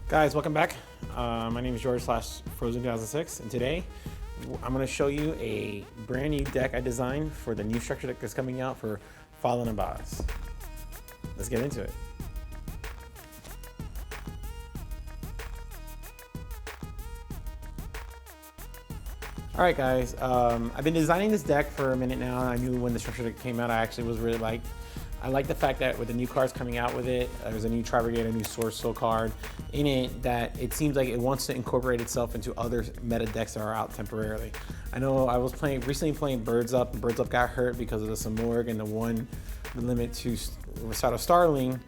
Guys, welcome back. My name is George /Frozen2006, and today I'm going to show you a brand new deck I designed for the new structure deck that's coming out for Fallen Abaz. Let's get into it. Alright guys, I've been designing this deck for a minute now, and I knew when the structure deck came out I actually was really liked. I like the fact that with the new cards coming out with it, there's a new TRI-BRIGADE, a new Source Soul card in it, that it seems like it wants to incorporate itself into other meta decks that are out temporarily. I know I was recently playing Birds Up, and Birds Up got hurt because of the Samorg and the limit to Recital Starling,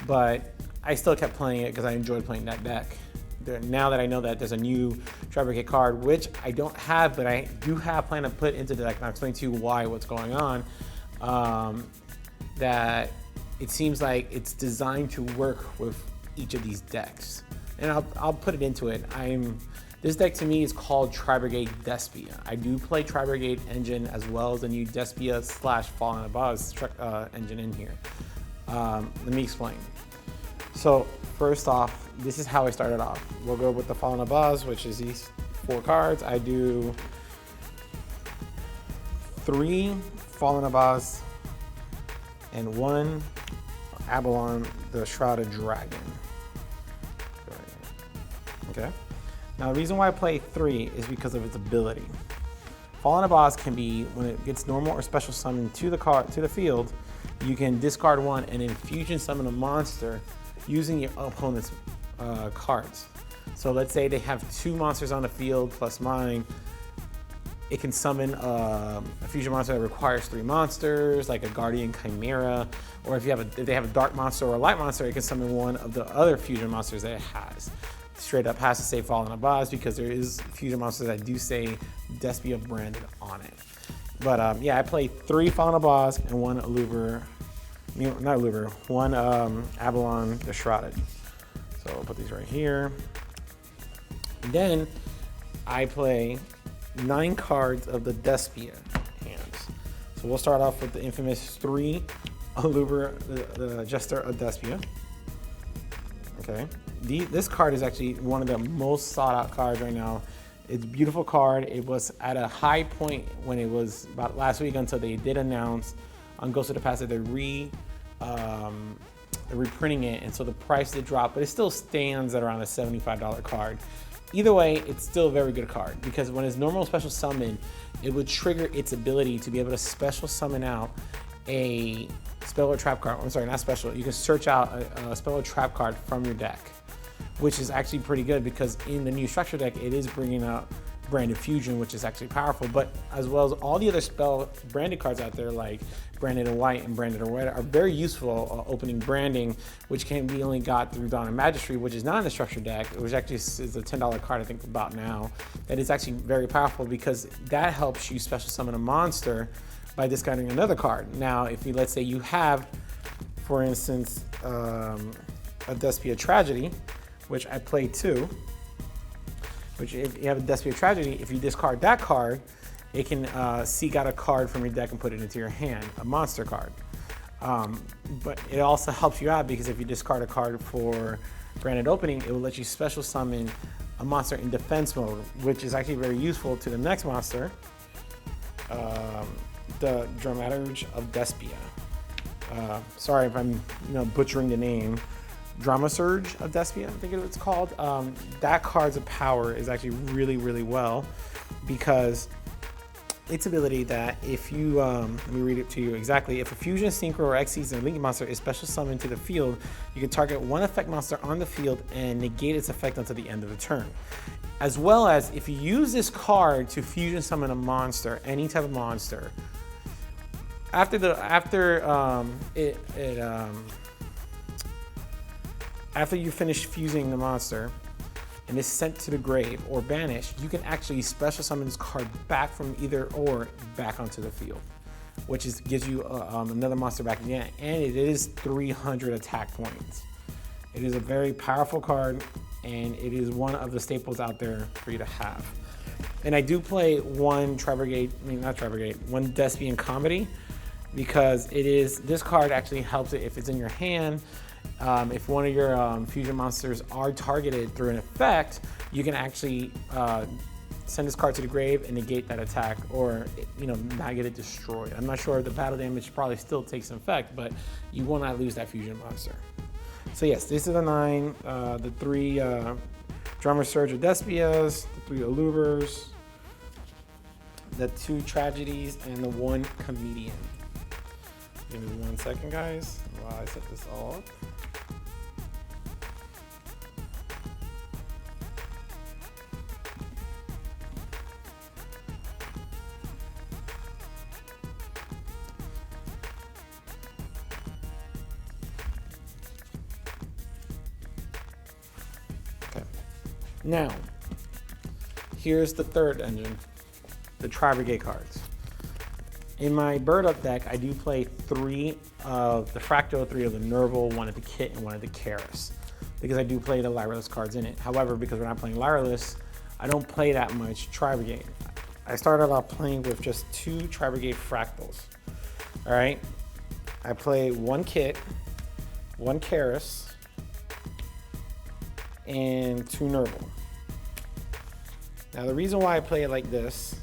but I still kept playing it because I enjoyed playing that deck. Now that I know that there's a new TRI-BRIGADE card, which I don't have, but I do have plan to put into the deck, and I'll explain to you what's going on. That it seems like it's designed to work with each of these decks, and I'll put it into it. This deck to me is called TRI-BRIGADE Despia. I do play TRI-BRIGADE engine as well as the new Despia / Fallen Abaz engine in here. Let me explain. So first off, this is how I started off. We'll go with the Fallen Abaz, which is these 4 cards. I do 3 Fallen Abaz and 1 ALBION, the Shrouded Dragon. Okay. Now the reason why I play 3 is because of its ability. Fallen Abaz can be, when it gets normal or special summoned to the field, you can discard 1 and infusion summon a monster using your opponent's cards. So let's say they have 2 monsters on the field plus mine. It can summon a fusion monster that requires 3 monsters, like a Guardian Chimera, or if they have a dark monster or a light monster, it can summon one of the other fusion monsters that it has. Straight up has to say Fallen Abaz because there is fusion monsters that do say Despia branded on it. But yeah, I play 3 Fallen Abaz and 1 ALUBER, not ALUBER, 1 ALBION, the Shrouded. So I'll put these right here. And then I play 9 cards of the Despia hands. So we'll start off with the infamous 3 ALUBER, the Jester of Despia. Okay, this card is actually one of the most sought out cards right now. It's a beautiful card. It was at a high point when it was about last week until they did announce on Ghost of the Past that they're reprinting it, and so the price did drop, but it still stands at around a $75 card. Either way, it's still a very good card because when it's normal special summon, it would trigger its ability to be able to special summon out a spell or trap card. I'm sorry, not special. You can search out a spell or trap card from your deck, which is actually pretty good because in the new structure deck, it is bringing out Branded Fusion, which is actually powerful, but as well as all the other spell branded cards out there like Branded in White and Branded in Red are very useful opening branding, which can be only got through Dawn of Magistry, which is not in the structure deck, which actually is a $10 card I think about now. That is actually very powerful because that helps you special summon a monster by discarding another card. Now, if you, let's say you have, for instance, a Despia Tragedy, which I play 2, which if you have a Despia Tragedy, if you discard that card, it can seek out a card from your deck and put it into your hand, a monster card. But it also helps you out because if you discard a card for Branded Opening, it will let you special summon a monster in defense mode, which is actually very useful to the next monster, the Dramaturge of Despia. Sorry if I'm butchering the name. Dramaturge of Despia, I think it's called. That card's power is actually really, really well because its ability that if you, let me read it to you exactly. If a Fusion, Synchro, or Xyz and Link monster is special summoned to the field, you can target 1 effect monster on the field and negate its effect until the end of the turn. As well as if you use this card to Fusion summon a monster, any type of monster, after you finish fusing the monster and is sent to the grave or banished, you can actually special summon this card back from either or back onto the field, which gives you another monster back again, and it is 300 attack points. It is a very powerful card, and it is one of the staples out there for you to have. And I do play 1 one Despian Comedy because this card actually helps it if it's in your hand. If one of your fusion monsters are targeted through an effect, you can actually send this card to the grave and negate that attack, or not get it destroyed. I'm not sure if the battle damage probably still takes effect, but you will not lose that fusion monster. So yes, these are the 9, the 3 Dramaturge Despias, the 3 ALUBERs, the 2 Tragedies, and the 1 Comedian. Give me 1 second, guys, while I set this all up. Now, here's the third engine, the TRI-BRIGADE cards. In my bird up deck, I do play 3 of the FRAKTALL, 3 of the NIBIRU, 1 of the Kit, and 1 of the Keras, because I do play the Lyreless cards in it. However, because we're not playing Lyreless, I don't play that much TRI-BRIGADE. I started out playing with just 2 TRI-BRIGADE FRAKTALLs. All right, I play 1 Kit, 1 Keras, and 2 NIBIRU. Now the reason why I play it like this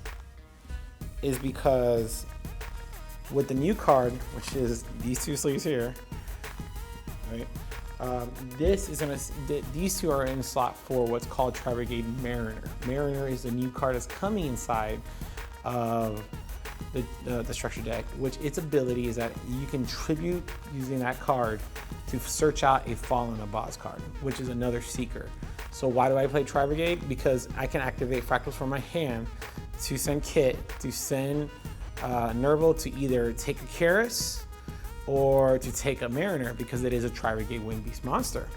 is because with the new card, which is these 2 sleeves here, right? These 2 are in slot for what's called TRI-BRIGADE Mariner. Mariner is the new card that's coming inside of the structure deck, which its ability is that you can tribute using that card to search out a Fallen Abaz card, which is another seeker. So why do I play TRI-BRIGADE? Because I can activate Fractals from my hand to send Kit, to send NIBIRU to either take a Keras or to take a Mariner, because it is a TRI-BRIGADE Wing Beast monster.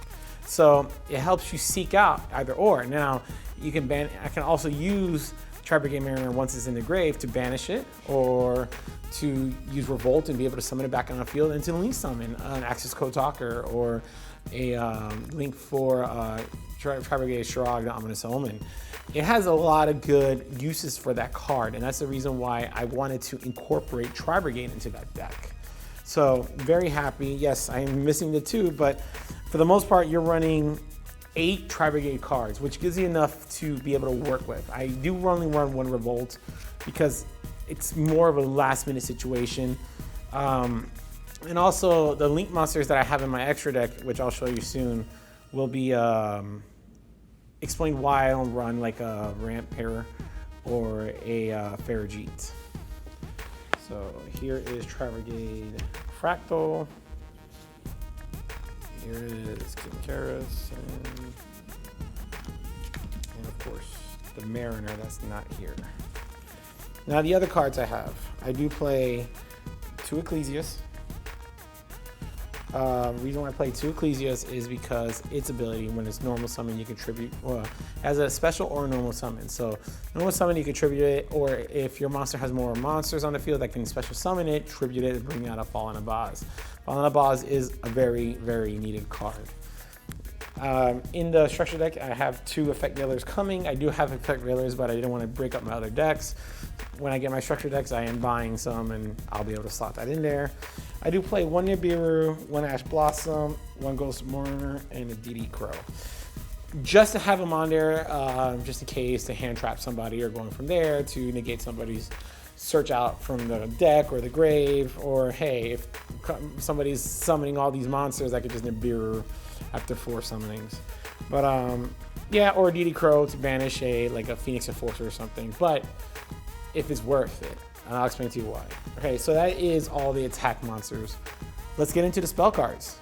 So it helps you seek out either or. Now you can I can also use TRI-BRIGADE Mariner once it's in the grave to banish it, or to use Revolt and be able to summon it back on the field, and to link summon an Access Code Talker or a link for TRI-BRIGADE SHROUDED, the Ominous Omen. It has a lot of good uses for that card, and that's the reason why I wanted to incorporate TRI-BRIGADE into that deck. So very happy. Yes, I am missing the 2, but for the most part, you're running 8 TRI-BRIGADE cards, which gives you enough to be able to work with. I do only run 1 Revolt because it's more of a last minute situation. And also the link monsters that I have in my extra deck, which I'll show you soon, will be explain why I don't run like a Ramp Pair or a Farrajeet. So here is TRI-BRIGADE FRAKTALL. Here is King Keras, and of course the Mariner that's not here. Now the other cards I have, I do play 2 ECCLESIAs. Reason why I play 2 ECCLESIAs is because its ability, when it's normal summon, you contribute, as a special or a normal summon. So normal summon, you contribute it, or if your monster has more monsters on the field that can special summon it, tribute it, and bring out a Fallen Abaz. Fallen Abaz is a very, very needed card. In the structure deck, I have 2 effect dealers coming. I do have effect dealers, but I didn't want to break up my other decks. When I get my structure decks, I am buying some, and I'll be able to slot that in there. I do play 1 NIBIRU, 1 Ash Blossom, 1 Ghost Mourner, and a DD Crow. Just to have them on there, just in case to hand trap somebody, or going from there to negate somebody's search out from the deck or the grave, or hey, if somebody's summoning all these monsters, I could just NIBIRU after 4 summonings. But yeah, or a DD Crow to banish like a Phoenix Enforcer or something, but if it's worth it, and I'll explain to you why. Okay, so that is all the attack monsters. Let's get into the spell cards.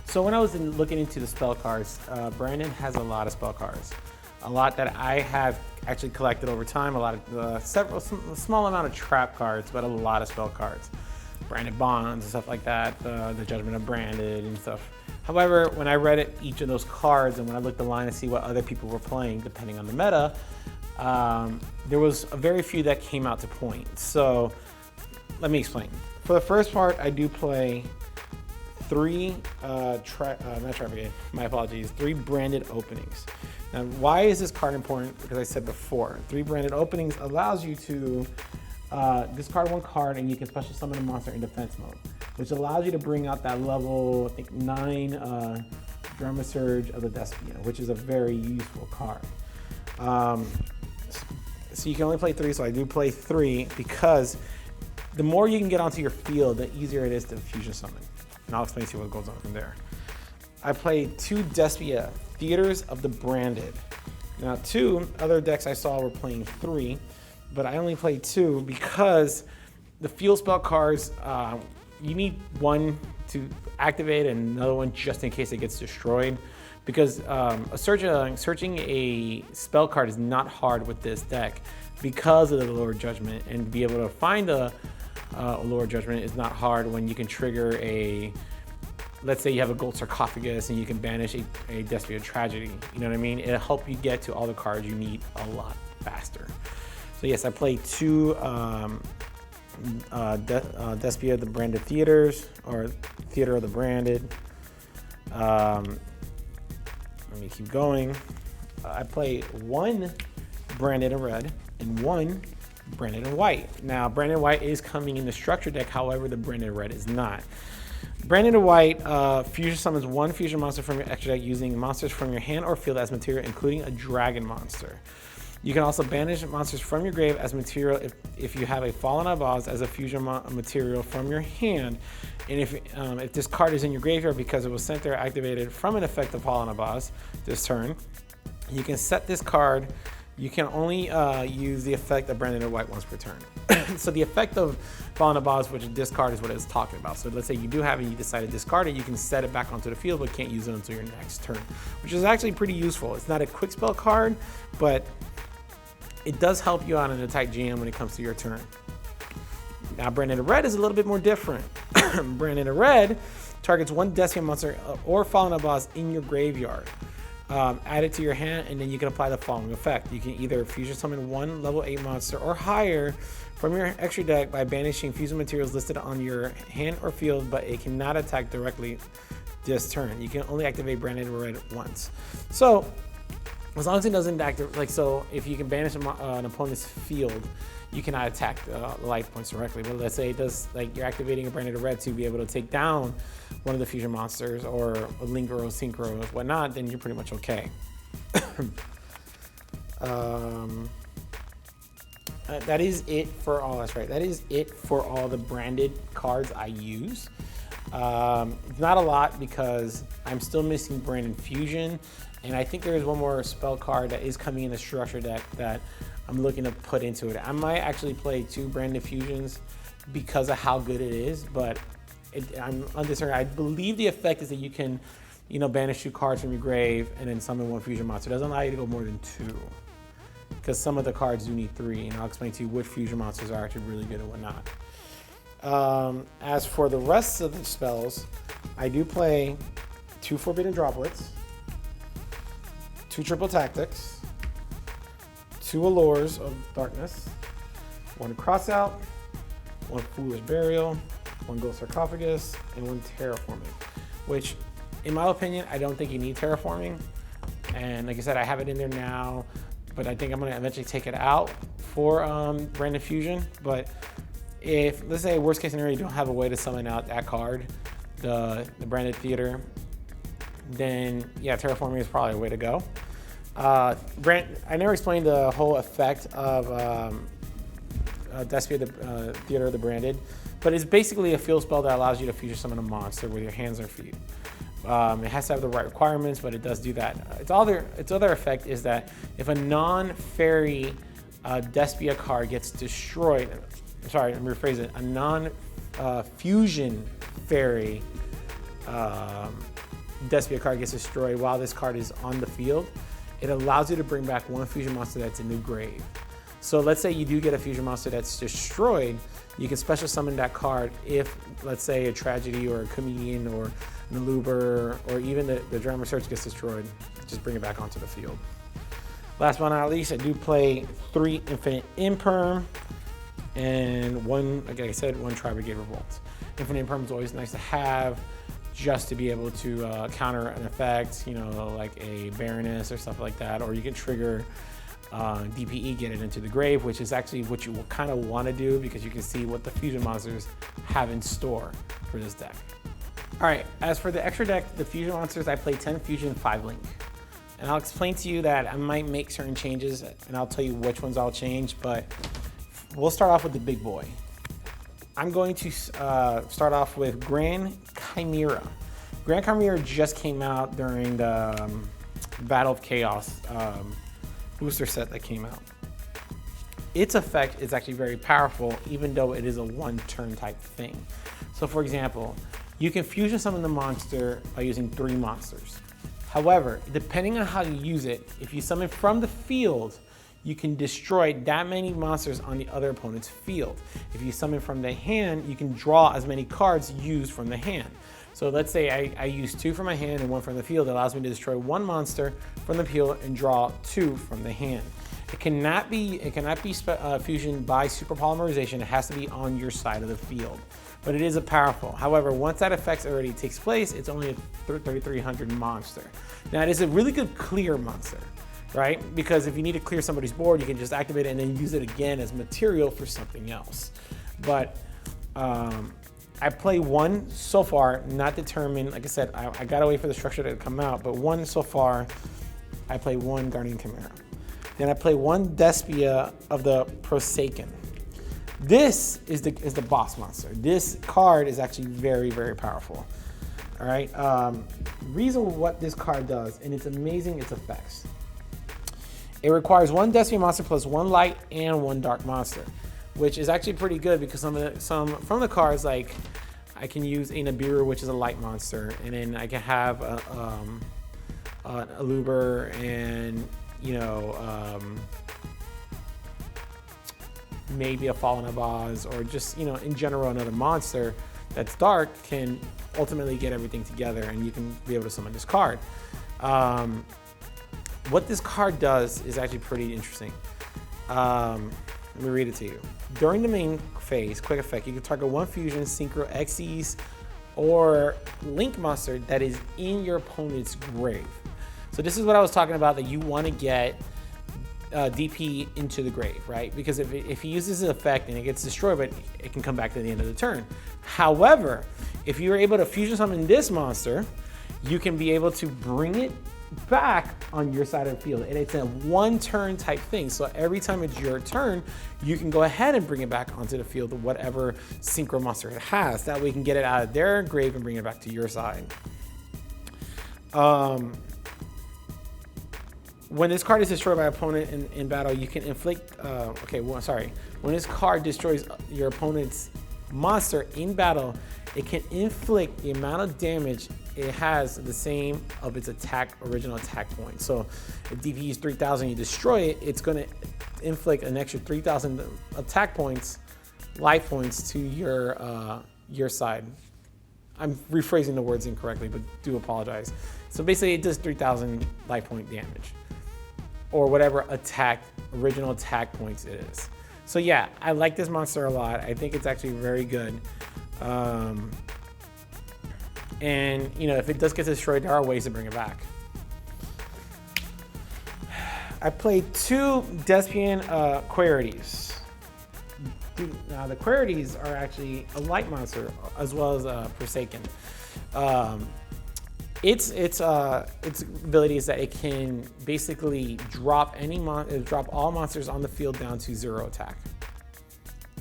So when I was looking into the spell cards, Brandon has a lot of spell cards. A lot that I have actually collected over time, a lot of small amount of trap cards, but a lot of spell cards. Branded Bonds and stuff like that, the Judgment of Branded and stuff. However, when I read each of those cards, and when I looked online to see what other people were playing, depending on the meta, there was a very few that came out to point. So let me explain. For the first part, I do play 3, not TRI-BRIGADE, my apologies, 3 branded openings. Now, why is this card important? Because I said before, 3 branded openings allows you to discard 1 card, and you can special summon a monster in defense mode. which allows you to bring out that level, I think 9 Dramaturge of the Despia, which is a very useful card. So you can only play 3, so I do play 3 because the more you can get onto your field, the easier it is to fusion summon. And I'll explain to you what goes on from there. I played 2 Despia, Theaters of the Branded. Now 2 other decks I saw were playing 3, but I only played 2 because the field spell cards, you need one to activate and another one just in case it gets destroyed. Because searching a spell card is not hard with this deck because of the Allure Judgment, and be able to find a Allure Judgment is not hard when you can trigger a, let's say you have a gold sarcophagus and you can banish a Despia Tragedy, you know what I mean? It'll help you get to all the cards you need a lot faster. So yes, I played 2 Despia the Branded Theaters, or Theater of the Branded. Let me keep going. I play 1 Branded in red and 1 Branded in white. Now, Branded white is coming in the structure deck, however, the Branded red is not. Branded in white fusion summons 1 fusion monster from your extra deck using monsters from your hand or field as material, including a dragon monster. You can also banish monsters from your grave as material if you have a Fallen Abaz as a fusion material from your hand. And if this card is in your graveyard because it was sent there activated from an effect of Fallen Abaz this turn, you can set this card. You can only use the effect of Branded white once per turn. So the effect of Fallen Abaz, which discard, is what it's talking about. So let's say you do have it, you decide to discard it, you can set it back onto the field, but can't use it until your next turn, which is actually pretty useful. It's not a quick spell card, but it does help you out in a tight jam when it comes to your turn. Now, Branded red is a little bit more different. Branded red targets 1 Despia monster or Fallen Abaz in your graveyard. Add it to your hand, and then you can apply the following effect. You can either fusion summon 1 level 8 monster or higher from your extra deck by banishing fusion materials listed on your hand or field, but it cannot attack directly this turn. You can only activate Branded red once. So, as long as it doesn't activate, like, so if you can banish an opponent's field, you cannot attack the life points directly. But let's say it does, like, you're activating a Branded red to be able to take down one of the fusion monsters or a Linkero, Synchro, or whatnot, then you're pretty much okay. That is it for all, that's right. That is it for all the branded cards I use. It's not a lot because I'm still missing Branded Fusion. And I think there is one more spell card that is coming in the structure deck that I'm looking to put into it. I might actually play 2 Branded Fusions because of how good it is, but I'm undetermined. I believe the effect is that you can, banish 2 cards from your grave and then summon 1 fusion monster. It doesn't allow you to go more than 2 because some of the cards do need 3, and I'll explain to you which fusion monsters are actually really good and whatnot. As for the rest of the spells, I do play 2 Forbidden Droplets, 2 Triple Tactics, 2 Allures of Darkness, 1 Crossout, 1 Foolish Burial, 1 Gold Sarcophagus, and 1 Terraforming, which, in my opinion, I don't think you need Terraforming. And like I said, I have it in there now, but I think I'm going to eventually take it out for Branded Fusion. But if, let's say, worst case scenario, you don't have a way to summon out that card, the Branded Theater, then yeah, Terraforming is probably a way to go. I never explained the whole effect of Despia, the Theater of the Branded, but it's basically a field spell that allows you to fusion summon a monster with your hands or feet. It has to have the right requirements, but it does do that. Its other effect is that if a non-fairy Despia card gets destroyed, sorry, let me rephrase it, a non-fusion fairy Despia card gets destroyed while this card is on the field, it allows you to bring back 1 fusion monster that's in the grave. So let's say you do get a fusion monster that's destroyed, you can special summon that card if, let's say, a Tragedy or a Comedian or an ALUBER or even the Dramaturge gets destroyed, just bring it back onto the field. Last but not least, I do play 3 Infinite Imperm and 1, like I said, 1 TRI-BRIGADE Revolt. Infinite Imperm is always nice to have, just to be able to counter an effect, like a Baroness or stuff like that, or you can trigger DPE get it into the grave, which is actually what you kind of want to do because you can see what the fusion monsters have in store for this deck. All right, as for the extra deck, the fusion monsters, I play 10 fusion, 5 link. And I'll explain to you that I might make certain changes and I'll tell you which ones I'll change, but we'll start off with the big boy. I'm going to start off with Grand Chimera. Grand Chimera just came out during the Battle of Chaos booster set that came out. Its effect is actually very powerful, even though it is a one-turn type thing. So for example, you can fusion summon the monster by using 3 monsters. However, depending on how you use it, if you summon from the field, you can destroy that many monsters on the other opponent's field. If you summon from the hand, you can draw as many cards used from the hand. So let's say I use 2 from my hand and 1 from the field. It allows me to destroy 1 monster from the field and draw 2 from the hand. It cannot be fusioned by super polymerization. It has to be on your side of the field. But it is a powerful. However, once that effect already takes place, it's only a 3300 monster. Now it is a really good clear monster, right? Because if you need to clear somebody's board, you can just activate it and then use it again as material for something else. But I play 1 so far, not determined. Like I said, I gotta wait for the structure to come out, but 1 so far, I play 1 Guardian Chimera. Then I play 1 Despia of the Forsaken. This is the boss monster. This card is actually very, very powerful. All right. Reason what this card does, and it's amazing, its effects. It requires 1 Despia monster plus 1 light and 1 dark monster, which is actually pretty good because some from the cards, like I can use a NIBIRU, which is a light monster, and then I can have an ALUBER and maybe a Fallen Abaz, or just, in general, another monster that's dark can ultimately get everything together and you can be able to summon this card. What this card does is actually pretty interesting. Let me read it to you. During the main phase, quick effect, you can target 1 fusion, synchro, Xyz, or link monster that is in your opponent's grave. So this is what I was talking about, that you want to get DP into the grave, right? Because if he uses his effect and it gets destroyed, but it can come back to the end of the turn. However, if you're able to fusion summon this monster, you can be able to bring it back on your side of the field. And it's a 1-turn type thing. So every time it's your turn, you can go ahead and bring it back onto the field of whatever synchro monster it has. That way you can get it out of their grave and bring it back to your side. When this card is destroyed by an opponent in battle, you can inflict, when this card destroys your opponent's monster in battle, it can inflict the amount of damage it has the same of its original attack point. So if DP is 3000, you destroy it, it's gonna inflict an extra 3000 attack points, life points to your side. I'm rephrasing the words incorrectly, but do apologize. So basically it does 3000 life point damage, or whatever original attack points it is. So yeah, I like this monster a lot. I think it's actually very good. And if it does get destroyed, there are ways to bring it back. I played 2 Despian Querities. Now the Querities are actually a light monster as well as Forsaken. Its ability is that it can basically drop all monsters on the field down to 0 attack.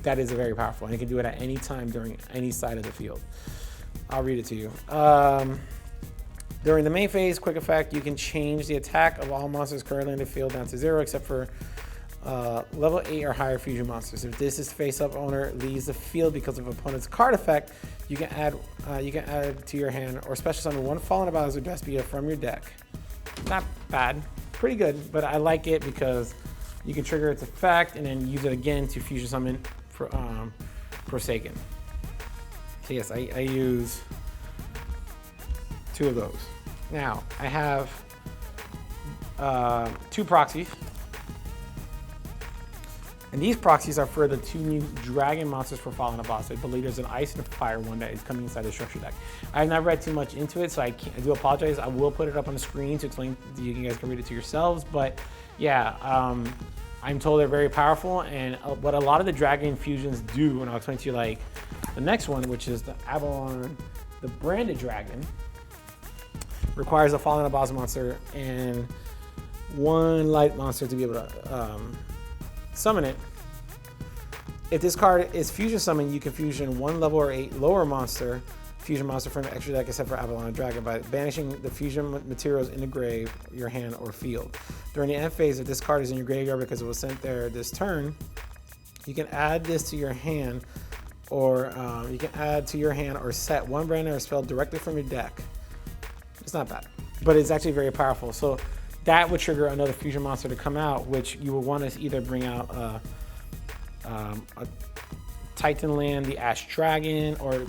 That is very powerful, and it can do it at any time during any side of the field. I'll read it to you. During the main phase, quick effect, you can change the attack of all monsters currently in the field down to 0, except for level 8 or higher fusion monsters. If this is face-up owner leaves the field because of opponent's card effect, you can add to your hand or special summon 1 Fallen Abaz or Despia from your deck. Not bad, pretty good, but I like it because you can trigger its effect and then use it again to fusion summon for Forsaken. So yes, I use 2 of those. Now I have 2 proxies. And these proxies are for the 2 new dragon monsters for Fallen Boss. I believe there's an ice and a fire one that is coming inside the structure deck. I have not read too much into it, so I do apologize. I will put it up on the screen to explain. You guys can read it to yourselves. But yeah, I'm told they're very powerful. And what a lot of the dragon fusions do, and I'll explain to you like the next one, which is the ALBION, the branded dragon, requires a Fallen Boss monster and 1 light monster to be able to summon it. If this card is fusion summoned, you can fusion 1 level or 8 lower monster, fusion monster from the extra deck except for ALBION Dragon by banishing the fusion materials in the grave, your hand, or field. During the end phase, if this card is in your graveyard because it was sent there this turn, you can add this to your hand, or set 1 brand or spell directly from your deck. It's not bad, but it's actually very powerful. So that would trigger another fusion monster to come out, which you will want to either bring out a Titanland, the Ash Dragon, or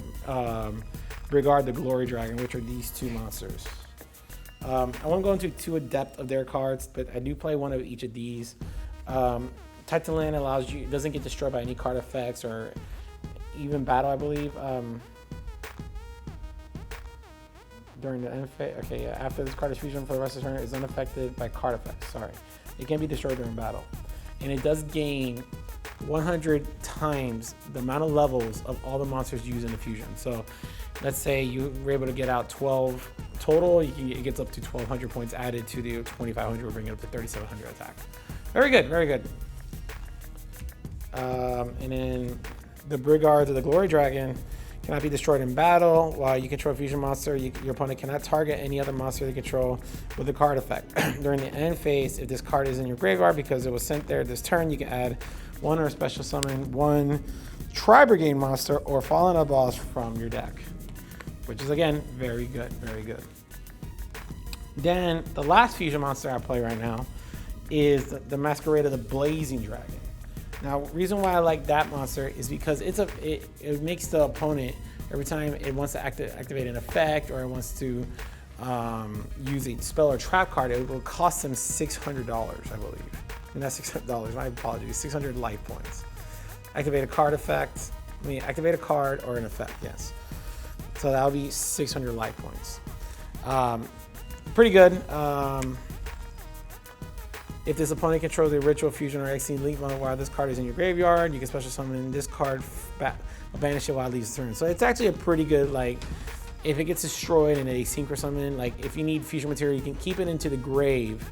Brigade the Glory Dragon, which are these 2 monsters. I won't go into too depth of their cards, but I do play one of each of these. Titanland allows you, doesn't get destroyed by any card effects or even battle, I believe. During the end phase, okay, yeah, after this card is fusion for the rest of the turn, is unaffected by card effects. Sorry, it can be destroyed during battle, and it does gain 100 times the amount of levels of all the monsters used in the fusion. So, let's say you were able to get out 12 total, it gets up to 1,200 points added to the 2,500, we'll bring it up to 3,700 attack. Very good, very good. And then the Brigade of the Glory Dragon cannot be destroyed in battle. While you control a fusion monster, your opponent cannot target any other monster they control with a card effect. During the end phase, if this card is in your graveyard because it was sent there this turn, you can add 1 or special summon 1 TRI-BRIGADE monster or Fallen Boss from your deck, which is again very good, very good. Then the last fusion monster I play right now is the Masquerade of the Blazing Dragon. Now, reason why I like that monster is because it makes the opponent, every time it wants to activate an effect or it wants to use a spell or trap card, it will cost them $600, I believe. And that's $600, my apologies, 600 life points. Activate a card effect, activate a card or an effect, yes. So that'll be 600 life points. Pretty good. If this opponent controls a ritual, fusion, or XC link model while this card is in your graveyard, you can special summon this card, banish it while it leaves the turn. So it's actually a pretty good, like, if it gets destroyed in a synchro summon, like if you need fusion material, you can keep it into the grave,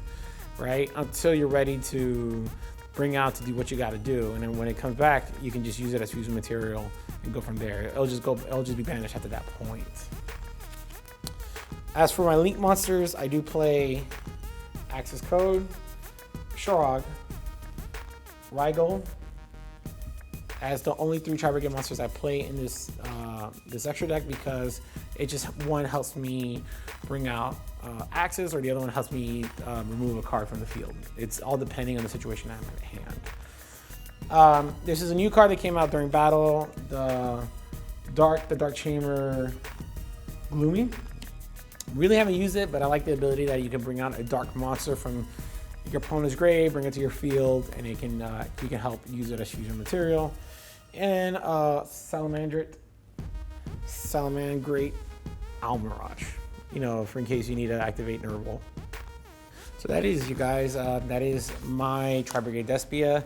right? Until you're ready to bring out to do what you got to do. And then when it comes back, you can just use it as fusion material and go from there. It'll just be banished after that point. As for my link monsters, I do play Access Code, SHROUDED, Rygold as the only 3 TRI-BRIGADE monsters I play in this this extra deck, because it just, one helps me bring out Axes, or the other one helps me remove a card from the field. It's all depending on the situation I'm at hand. This is a new card that came out during battle, the Dark Chamber Gloomy. Really haven't used it, but I like the ability that you can bring out a dark monster from your opponent's grave, bring it to your field, and it can you can help use it as fusion material. And Salamandrite Almirage, you know, for in case you need to activate Nerval. So that is, you guys, that is my TRI-BRIGADE Despia.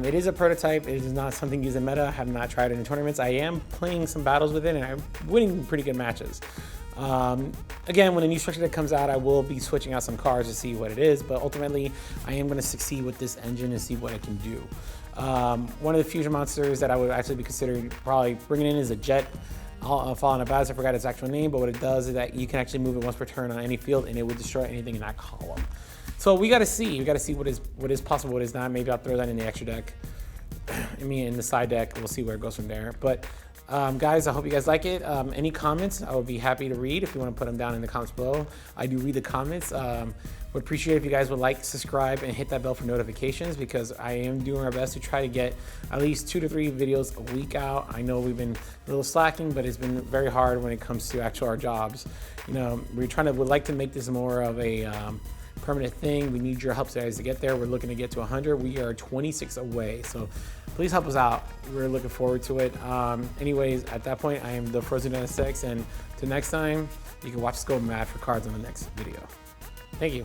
It is a prototype. It is not something used in meta. I have not tried it in tournaments. I am playing some battles with it, and I'm winning pretty good matches. Again, when a new structure that comes out, I will be switching out some cards to see what it is, but ultimately I am going to succeed with this engine and see what it can do. One of the fusion monsters that I would actually be considering probably bringing in is a Jet Fallen Boss. I forgot its actual name, but what it does is that you can actually move it once per turn on any field, and it will destroy anything in that column. So we got to see. We got to see what is possible, what is not. Maybe I'll throw that in the extra deck. I mean, in the side deck, we'll see where it goes from there. But guys, I hope you guys like it. Any comments, I would be happy to read if you want to put them down in the comments below. I do read the comments. Would appreciate if you guys would like, subscribe, and hit that bell for notifications, because I am doing our best to try to get at least 2 to 3 videos a week out. I know we've been a little slacking, but it's been very hard when it comes to our jobs. You know, would like to make this more of a permanent thing. We need your help guys to get there. We're looking to get to 100. We are 26 away, so please help us out. We're looking forward to it. Anyways, at that point, I am the Frozen Dynasty 6, and till next time, you can watch us go mad for cards on the next video. Thank you.